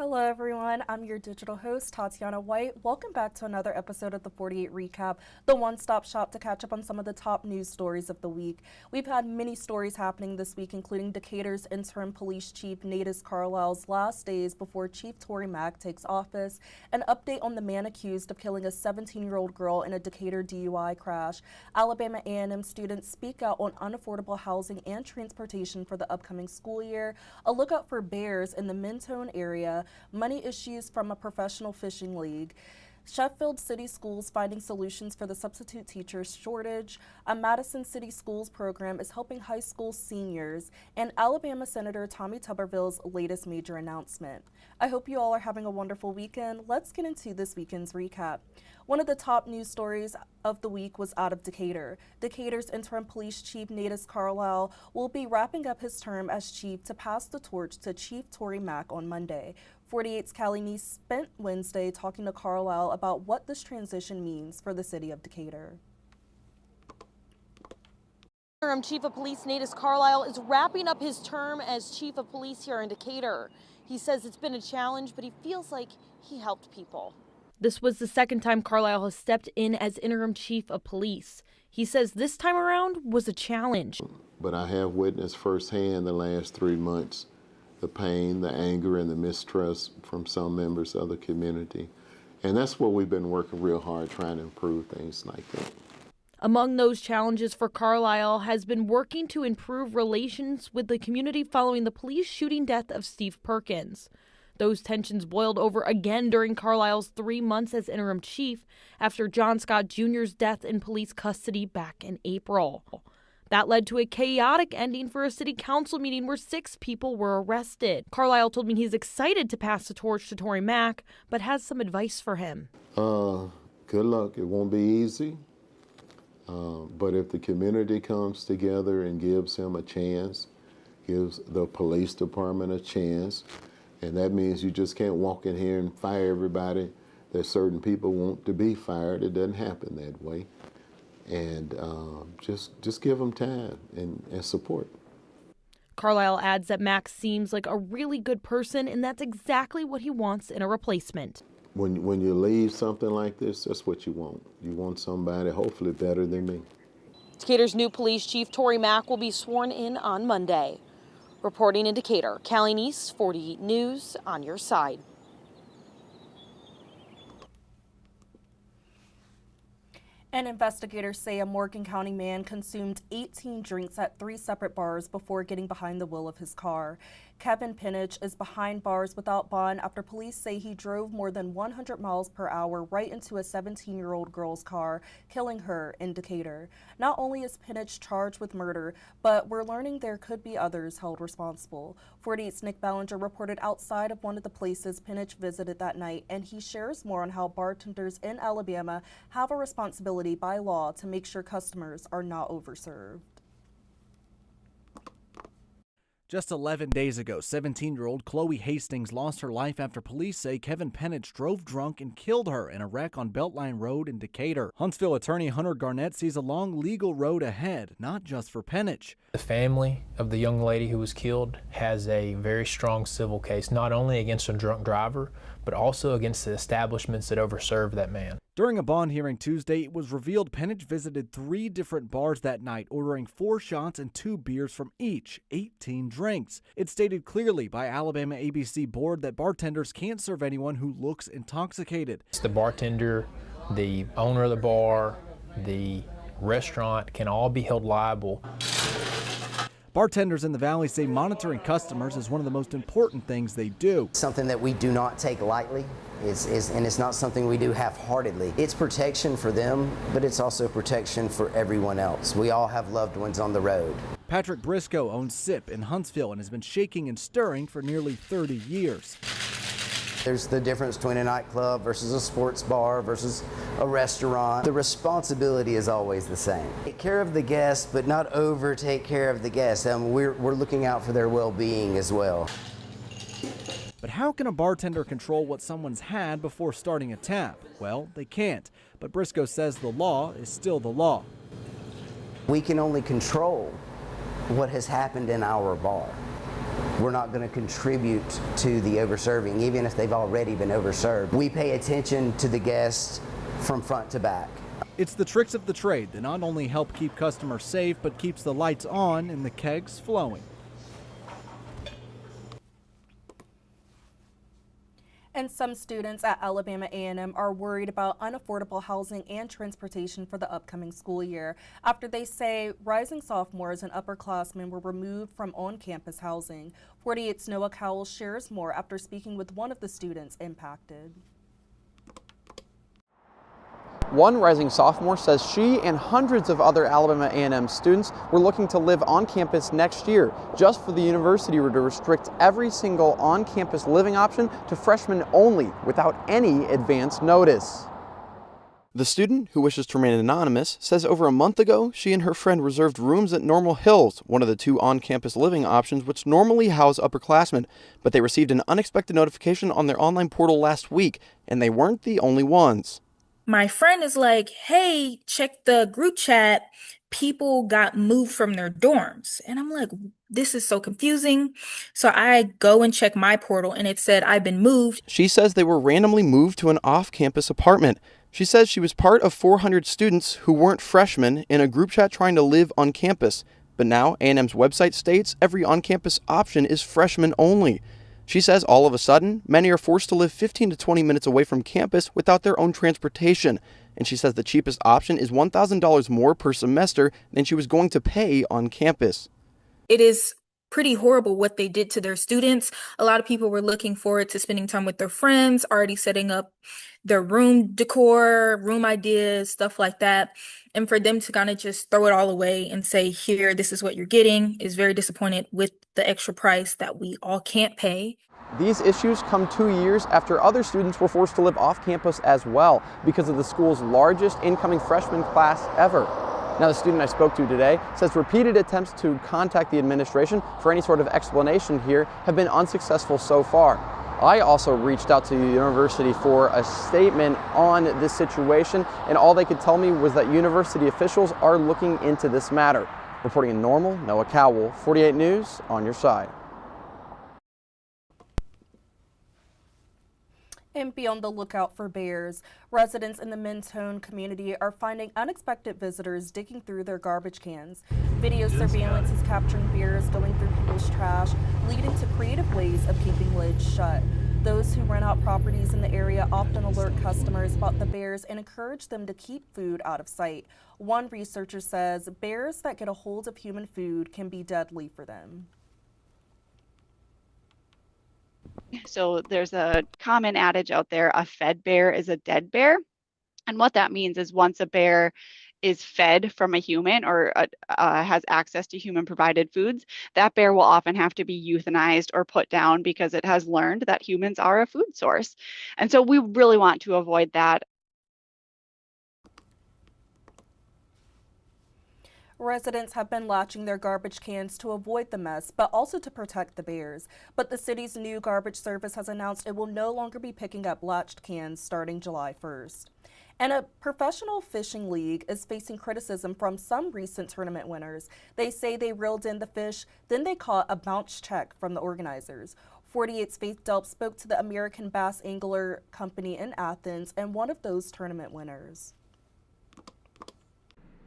Hello everyone, I'm your digital host, Tatyana White. Welcome back to another episode of the 48 Recap, the one-stop shop to catch up on some of the top news stories of the week. We've had many stories happening this week, including Decatur's interim police chief, Nadis Carlisle's last days before Chief Tory Mack takes office, an update on the man accused of killing a 17-year-old girl in a Decatur DUI crash, Alabama A&M students speak out on unaffordable housing and transportation for the upcoming school year, a lookout for bears in the Mentone area, money issues from a professional fishing league, Sheffield City Schools finding solutions for the substitute teachers shortage, a Madison City Schools program is helping high school seniors, and Alabama Senator Tommy Tuberville's latest major announcement. I hope you all are having a wonderful weekend. Let's get into this weekend's recap. One of the top news stories of the week was out of Decatur. Decatur's interim police chief, Nadis Carlisle, will be wrapping up his term as chief to pass the torch to Chief Tory Mack on Monday. 48's Callie Neese spent Wednesday talking to Carlisle about what this transition means for the city of Decatur. Interim Chief of Police Nadis Carlisle is wrapping up his term as Chief of Police here in Decatur. He says it's been a challenge, but he feels like he helped people. This was the second time Carlisle has stepped in as interim chief of police. He says this time around was a challenge. But I have witnessed firsthand the last 3 months the pain, the anger, and the mistrust from some members of the community. And that's what we've been working real hard trying to improve things like that. Among those challenges for Carlisle has been working to improve relations with the community following the police shooting death of Steve Perkins. Those tensions boiled over again during Carlisle's 3 months as interim chief after John Scott Jr.'s death in police custody back in April. That led to a chaotic ending for a city council meeting where 6 people were arrested. Carlisle told me he's excited to pass the torch to Tory Mack, but has some advice for him. Good luck. It won't be easy. But if the community comes together and gives him a chance, gives the police department a chance, and that means you just can't walk in here and fire everybody. There's certain people want to be fired. It doesn't happen that way. And just give them time and support. Carlisle adds that Max seems like a really good person, and that's exactly what he wants in a replacement. When you leave something like this, that's what you want. You want somebody hopefully better than me. Decatur's new police chief, Tory Mack, will be sworn in on Monday. Reporting in Decatur, Callie Neese, 48 News, on your side. And investigators say a Morgan County man consumed 18 drinks at 3 separate bars before getting behind the wheel of his car. Kevin Pinich is behind bars without bond after police say he drove more than 100 miles per hour right into a 17-year-old girl's car, killing her in Decatur. Not only is Pinich charged with murder, but we're learning there could be others held responsible. 48's Nick Ballinger reported outside of one of the places Pinich visited that night, and he shares more on how bartenders in Alabama have a responsibility by law to make sure customers are not overserved. Just 11 days ago, 17-year-old Chloe Hastings lost her life after police say Kevin Pinich drove drunk and killed her in a wreck on Beltline Road in Decatur. Huntsville attorney Hunter Garnett sees a long legal road ahead, not just for Pinich. The family of the young lady who was killed has a very strong civil case, not only against a drunk driver, but also against the establishments that overserved that man. During a bond hearing Tuesday, it was revealed Pinich visited 3 different bars that night, ordering 4 shots and 2 beers from each, 18 drinks. It's stated clearly by Alabama ABC board that bartenders can't serve anyone who looks intoxicated. The bartender, the owner of the bar, the restaurant can all be held liable. Bartenders in the Valley say monitoring customers is one of the most important things they do. Something that we do not take lightly, and it's not something we do half-heartedly. It's protection for them, but it's also protection for everyone else. We all have loved ones on the road. Patrick Briscoe owns SIP in Huntsville and has been shaking and stirring for nearly 30 years. There's the difference between a nightclub versus a sports bar versus a restaurant. The responsibility is always the same. Take care of the guests, but not over take care of the guests. We're looking out for their well-being as well. But how can a bartender control what someone's had before starting a tap? Well, they can't. But Briscoe says the law is still the law. We can only control what has happened in our bar. we're not going to contribute to the overserving, even if they've already been overserved. We pay attention to the guests from front to back. It's the tricks of the trade that not only help keep customers safe, but keeps the lights on and the kegs flowing. And some students at Alabama A&M are worried about unaffordable housing and transportation for the upcoming school year after they say rising sophomores and upperclassmen were removed from on-campus housing. 48's Noah Cowell shares more after speaking with one of the students impacted. One rising sophomore says she and hundreds of other Alabama A&M students were looking to live on campus next year, just for the university to restrict every single on-campus living option to freshmen only, without any advance notice. The student, who wishes to remain anonymous, says over a month ago she and her friend reserved rooms at Normal Hills, one of the two on-campus living options which normally house upperclassmen, but they received an unexpected notification on their online portal last week, and they weren't the only ones. My friend is like, hey, check the group chat. People got moved from their dorms. And I'm like, this is so confusing. So I go and check my portal and it said I've been moved. She says they were randomly moved to an off-campus apartment. She says she was part of 400 students who weren't freshmen in a group chat trying to live on campus. But now A&M's website states every on-campus option is freshmen only. She says all of a sudden, many are forced to live 15 to 20 minutes away from campus without their own transportation. And she says the cheapest option is $1,000 more per semester than she was going to pay on campus. It is pretty horrible what they did to their students. A lot of people were looking forward to spending time with their friends, already setting up their room decor, room ideas, stuff like that. And for them to kind of just throw it all away and say, here, this is what you're getting, is very disappointed with the extra price that we all can't pay. These issues come 2 years after other students were forced to live off campus as well because of the school's largest incoming freshman class ever. Now, the student I spoke to today says repeated attempts to contact the administration for any sort of explanation here have been unsuccessful so far. I also reached out to the university for a statement on this situation, and all they could tell me was that university officials are looking into this matter. Reporting in Normal, Noah Cowell, 48 News, on your side. And be on the lookout for bears. Residents in the Mentone community are finding unexpected visitors digging through their garbage cans. Video surveillance is capturing bears going through people's trash, leading to creative ways of keeping lids shut. Those who rent out properties in the area often alert customers about the bears and encourage them to keep food out of sight. One researcher says bears that get a hold of human food can be deadly for them. So there's a common adage out there, a fed bear is a dead bear. And what that means is once a bear is fed from a human or has access to human provided foods, that bear will often have to be euthanized or put down because it has learned that humans are a food source. And so we really want to avoid that. Residents have been latching their garbage cans to avoid the mess, but also to protect the bears. But the city's new garbage service has announced it will no longer be picking up latched cans starting July 1st. And a professional fishing league is facing criticism from some recent tournament winners. They say they reeled in the fish, then they caught a bounce check from the organizers. 48's Faith Delp spoke to the American Bass Angler Company in Athens and one of those tournament winners.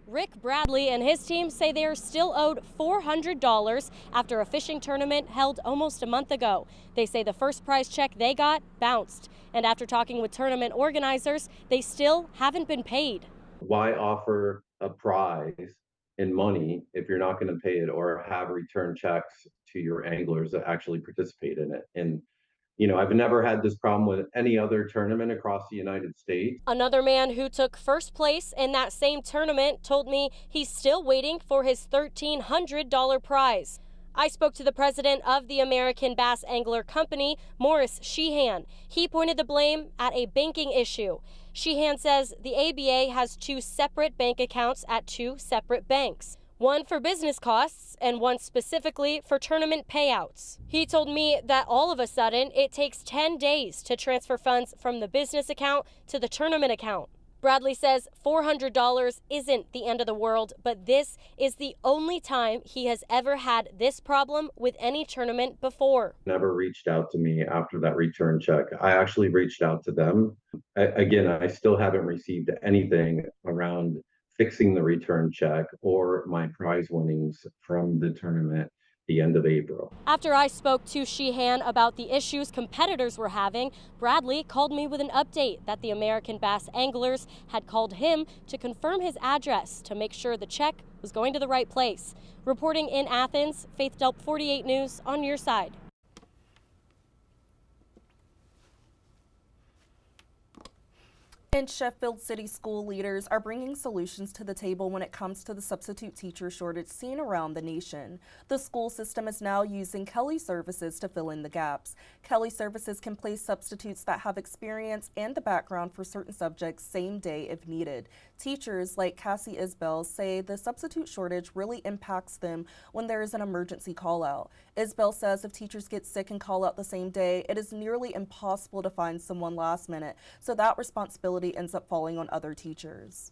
Rick Bradley and his team say they are still owed $400 after a fishing tournament held almost a month ago. They say the first prize check they got bounced. And after talking with tournament organizers, they still haven't been paid. Why offer a prize in money if you're not going to pay it or have return checks to your anglers that actually participate in it? And you know, I've never had this problem with any other tournament across the United States. Another man who took first place in that same tournament told me he's still waiting for his $1,300 prize. I spoke to the president of the American Bass Angler Company, Morris Sheehan. He pointed the blame at a banking issue. Sheehan says the ABA has two separate bank accounts at two separate banks. One for business costs and one specifically for tournament payouts. He told me that all of a sudden it takes 10 days to transfer funds from the business account to the tournament account. Bradley says $400 isn't the end of the world, but this is the only time he has ever had this problem with any tournament before. Never reached out to me after that return check. I actually reached out to them. Again, I still haven't received anything around fixing the return check or my prize winnings from the tournament the end of April. After I spoke to Sheehan about the issues competitors were having, Bradley called me with an update that the American Bass Anglers had called him to confirm his address to make sure the check was going to the right place. Reporting in Athens, Faith Delp 48 News on your side. And Sheffield City school leaders are bringing solutions to the table when it comes to the substitute teacher shortage seen around the nation. The school system is now using Kelly Services to fill in the gaps. Kelly Services can place substitutes that have experience and the background for certain subjects same day if needed. Teachers like Cassie Isbell say the substitute shortage really impacts them when there is an emergency call out. Isbell says if teachers get sick and call out the same day, it is nearly impossible to find someone last minute, so that responsibility ends up falling on other teachers.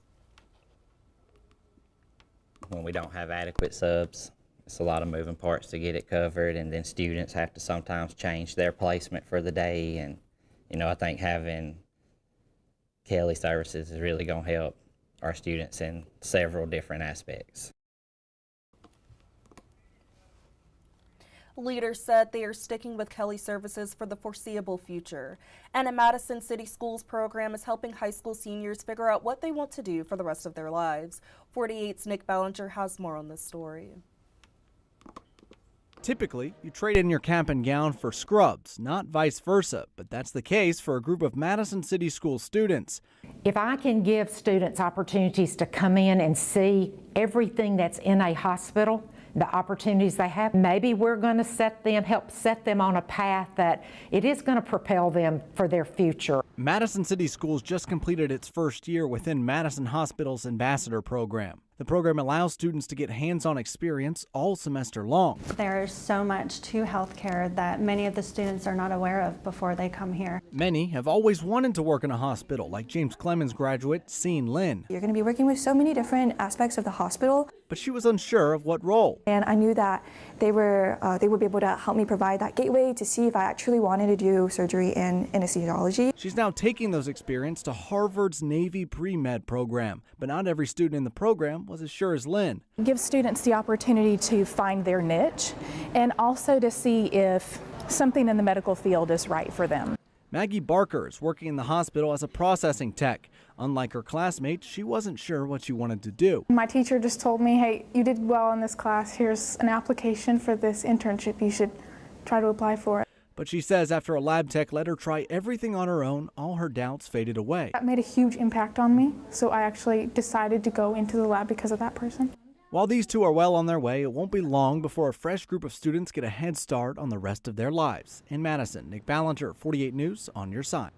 When we don't have adequate subs, it's a lot of moving parts to get it covered, and then students have to sometimes change their placement for the day. And I think having Kelly Services is really going to help our students in several different aspects. Leaders said they are sticking with Kelly Services for the foreseeable future. And a Madison City Schools program is helping high school seniors figure out what they want to do for the rest of their lives. 48's Nick Ballinger has more on this story. Typically, you trade in your cap and gown for scrubs, not vice versa, but that's the case for a group of Madison City School students. If I can give students opportunities to come in and see everything that's in a hospital, the opportunities they have, maybe we're going to help set them on a path that it is going to propel them for their future. Madison City Schools just completed its first year within Madison Hospital's Ambassador program. The program allows students to get hands-on experience all semester long. There is so much to healthcare that many of the students are not aware of before they come here. Many have always wanted to work in a hospital, like James Clemens graduate Sean Lin. You're going to be working with so many different aspects of the hospital. But she was unsure of what role. And I knew that they would be able to help me provide that gateway to see if I actually wanted to do surgery in anesthesiology. She's now taking those experience to Harvard's Navy pre-med program, but not every student in the program was as sure as Lynn. It gives students the opportunity to find their niche and also to see if something in the medical field is right for them. Maggie Barker is working in the hospital as a processing tech. Unlike her classmates, she wasn't sure what she wanted to do. My teacher just told me, hey, you did well in this class. Here's an application for this internship. You should try to apply for it. But she says after a lab tech let her try everything on her own, all her doubts faded away. That made a huge impact on me, so I actually decided to go into the lab because of that person. While these two are well on their way, it won't be long before a fresh group of students get a head start on the rest of their lives. In Madison, Nick Ballinger, 48 News, on your side.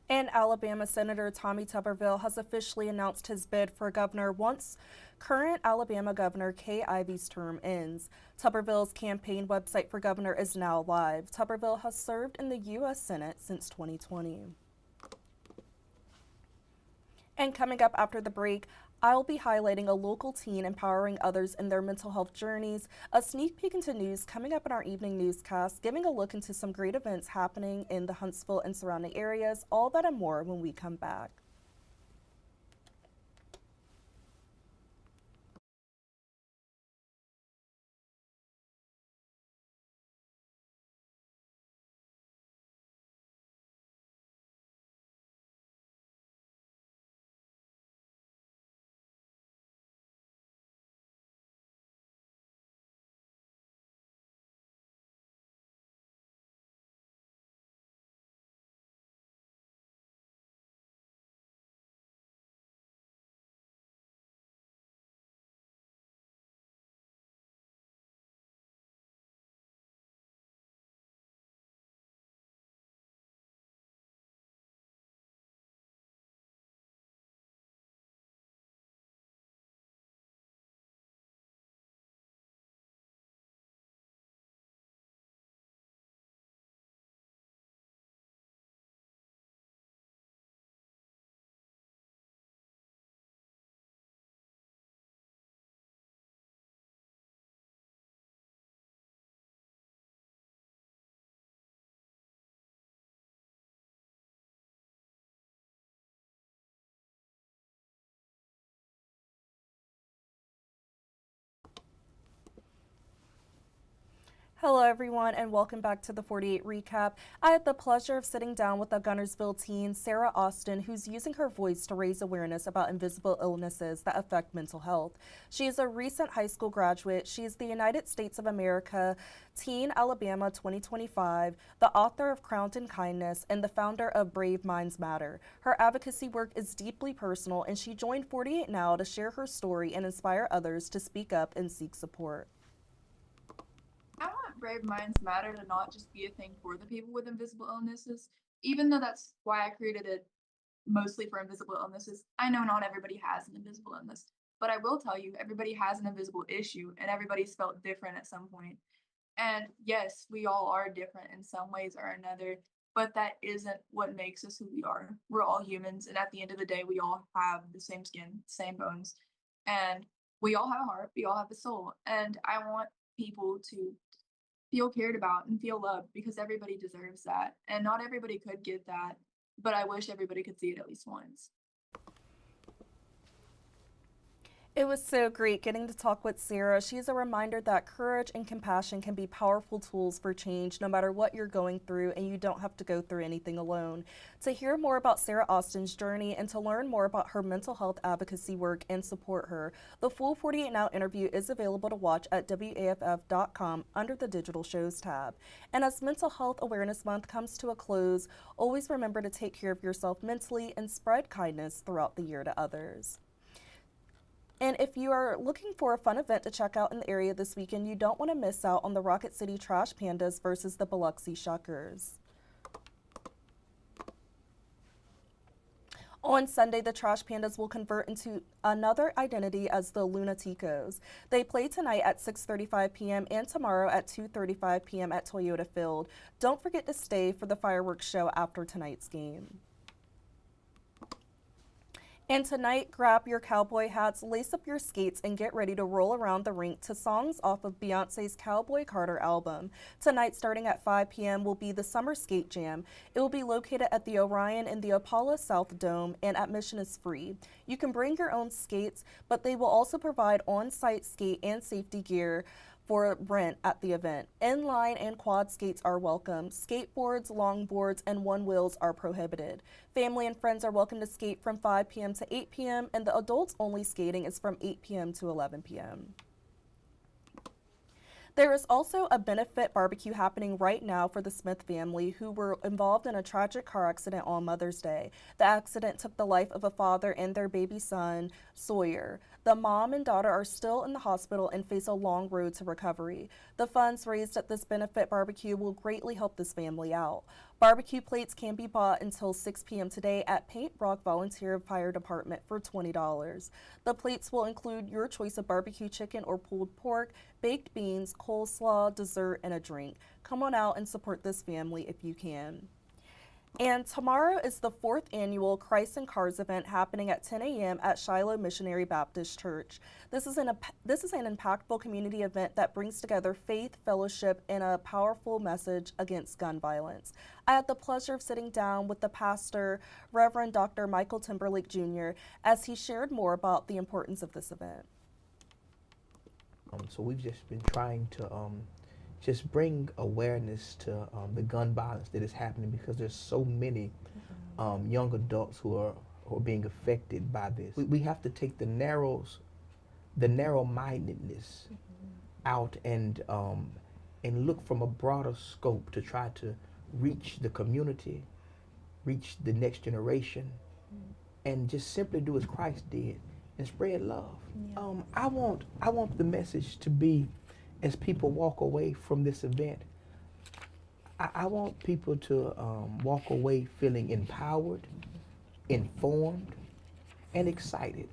And Alabama Senator Tommy Tuberville has officially announced his bid for governor once current Alabama Governor Kay Ivey's term ends. Tuberville's campaign website for governor is now live. Tuberville has served in the U.S. Senate since 2020. And coming up after the break, I'll be highlighting a local teen empowering others in their mental health journeys, a sneak peek into news coming up in our evening newscast, giving a look into some great events happening in the Huntsville and surrounding areas, all that and more when we come back. Hello everyone and welcome back to the 48 Recap. I had the pleasure of sitting down with a Gunnersville teen, Sarah Austin, who's using her voice to raise awareness about invisible illnesses that affect mental health. She is a recent high school graduate. She is the United States of America Teen Alabama 2025, the author of Crowned in Kindness, and the founder of Brave Minds Matter. Her advocacy work is deeply personal, and she joined 48 Now to share her story and inspire others to speak up and seek support. I want Brave Minds Matter to not just be a thing for the people with invisible illnesses, even though that's why I created it mostly for invisible illnesses. I know not everybody has an invisible illness, but I will tell you, everybody has an invisible issue and everybody's felt different at some point. And yes, we all are different in some ways or another, but that isn't what makes us who we are. We're all humans, and at the end of the day, we all have the same skin, same bones, and we all have a heart, we all have a soul. And I want people to feel cared about and feel loved because everybody deserves that. And not everybody could get that, but I wish everybody could see it at least once. It was so great getting to talk with Sarah. She's a reminder that courage and compassion can be powerful tools for change no matter what you're going through, and you don't have to go through anything alone. To hear more about Sarah Austin's journey and to learn more about her mental health advocacy work and support her, the full 48 Now interview is available to watch at WAFF.com under the Digital Shows tab. And as Mental Health Awareness Month comes to a close, always remember to take care of yourself mentally and spread kindness throughout the year to others. And if you are looking for a fun event to check out in the area this weekend, you don't want to miss out on the Rocket City Trash Pandas versus the Biloxi Shuckers. On Sunday, the Trash Pandas will convert into another identity as the Lunaticos. They play tonight at 6:35 p.m. and tomorrow at 2:35 p.m. at Toyota Field. Don't forget to stay for the fireworks show after tonight's game. And tonight, grab your cowboy hats, lace up your skates, and get ready to roll around the rink to songs off of Beyonce's Cowboy Carter album. Tonight, starting at 5 p.m., will be the Summer Skate Jam. It will be located at the Orion in the Apollo South Dome, and admission is free. You can bring your own skates, but they will also provide on-site skate and safety gear for rent at the event. Inline and quad skates are welcome. Skateboards, longboards, and one-wheels are prohibited. Family and friends are welcome to skate from 5 p.m. to 8 p.m., and the adults-only skating is from 8 p.m. to 11 p.m. There is also a benefit barbecue happening right now for the Smith family who were involved in a tragic car accident on Mother's Day. The accident took the life of a father and their baby son, Sawyer. The mom and daughter are still in the hospital and face a long road to recovery. The funds raised at this benefit barbecue will greatly help this family out. Barbecue plates can be bought until 6 p.m. today at Paint Rock Volunteer Fire Department for $20. The plates will include your choice of barbecue chicken or pulled pork, baked beans, coleslaw, dessert, and a drink. Come on out and support this family if you can. And tomorrow is the 4th annual Christ in Cars event happening at 10 a.m. at Shiloh Missionary Baptist Church. This is an impactful community event that brings together faith, fellowship, and a powerful message against gun violence. I had the pleasure of sitting down with the pastor, Reverend Dr. Michael Timberlake Jr., as he shared more about the importance of this event. So we've just been trying to just bring awareness to the gun violence that is happening, because there's so many young adults who are being affected by this. We have to take the narrow-mindedness out and look from a broader scope to try to reach the community, reach the next generation, and just simply do as Christ did and spread love. Yeah. I want the message to be, as people walk away from this event, I want people to walk away feeling empowered, informed, and excited.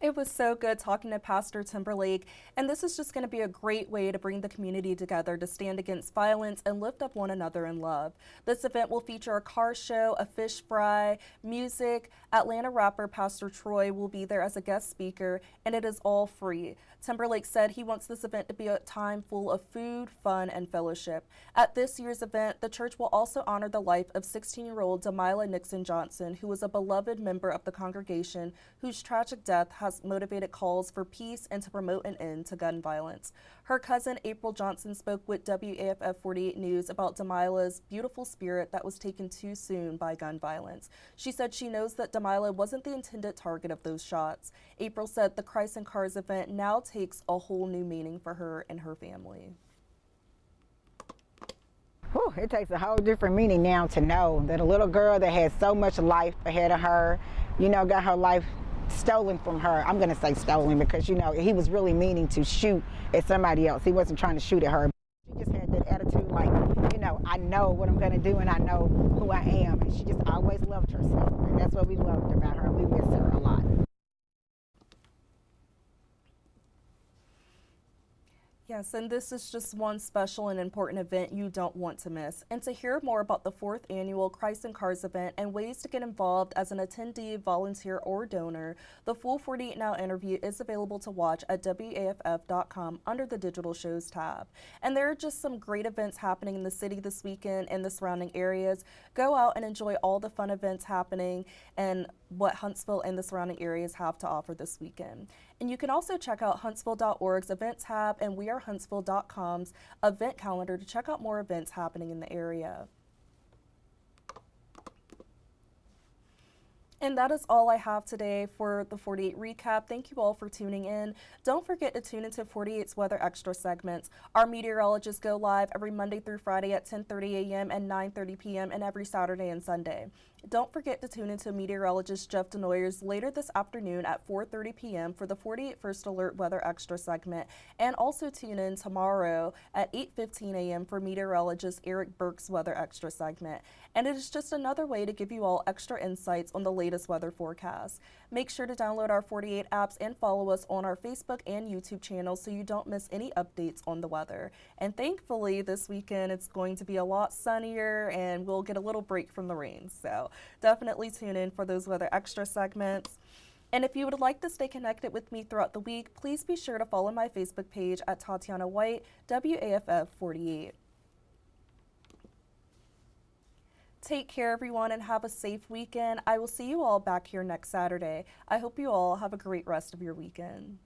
It was so good talking to Pastor Timberlake, and this is just going to be a great way to bring the community together to stand against violence and lift up one another in love. This event will feature a car show, a fish fry, music. Atlanta rapper Pastor Troy will be there as a guest speaker, and it is all free. Timberlake said he wants this event to be a time full of food, fun, and fellowship. At this year's event, the church will also honor the life of 16-year-old Demila Nixon Johnson, who was a beloved member of the congregation whose tragic death has has motivated calls for peace and to promote an end to gun violence. Her cousin April Johnson spoke with WAFF 48 News about Damila's beautiful spirit that was taken too soon by gun violence. She said she knows that Damila wasn't the intended target of those shots. April said the Christ and Cars event now takes a whole new meaning for her and her family. Whew, it takes a whole different meaning now to know that a little girl that had so much life ahead of her, got her life stolen from her. I'm going to say stolen because, he was really meaning to shoot at somebody else. He wasn't trying to shoot at her. She just had that attitude like, I know what I'm going to do and I know who I am. And she just always loved herself. And that's what we loved about her. We miss her a lot. Yes, and this is just one special and important event you don't want to miss. And to hear more about the 4th annual Christ and Cars event and ways to get involved as an attendee, volunteer, or donor, the full 48 Now interview is available to watch at WAFF.com under the Digital Shows tab. And there are just some great events happening in the city this weekend and the surrounding areas. Go out and enjoy all the fun events happening and what Huntsville and the surrounding areas have to offer this weekend. And you can also check out huntsville.org's event tab and wearehuntsville.com's event calendar to check out more events happening in the area. And that is all I have today for the 48 recap. Thank you all for tuning in. Don't forget to tune into 48's Weather Extra segments. Our meteorologists go live every Monday through Friday at 10:30 a.m. and 9:30 p.m. and every Saturday and Sunday. Don't forget to tune into meteorologist Jeff Denoyers later this afternoon at 4:30 p.m. for the 48 First Alert Weather Extra segment, and also tune in tomorrow at 8:15 a.m. for meteorologist Eric Burke's Weather Extra segment. And it is just another way to give you all extra insights on the latest weather forecast. Make sure to download our 48 apps and follow us on our Facebook and YouTube channels so you don't miss any updates on the weather. And thankfully this weekend it's going to be a lot sunnier and we'll get a little break from the rain. So definitely tune in for those Weather Extra segments. And if you would like to stay connected with me throughout the week, please be sure to follow my Facebook page at Tatyana White, WAFF 48. Take care, everyone, and have a safe weekend. I will see you all back here next Saturday. I hope you all have a great rest of your weekend.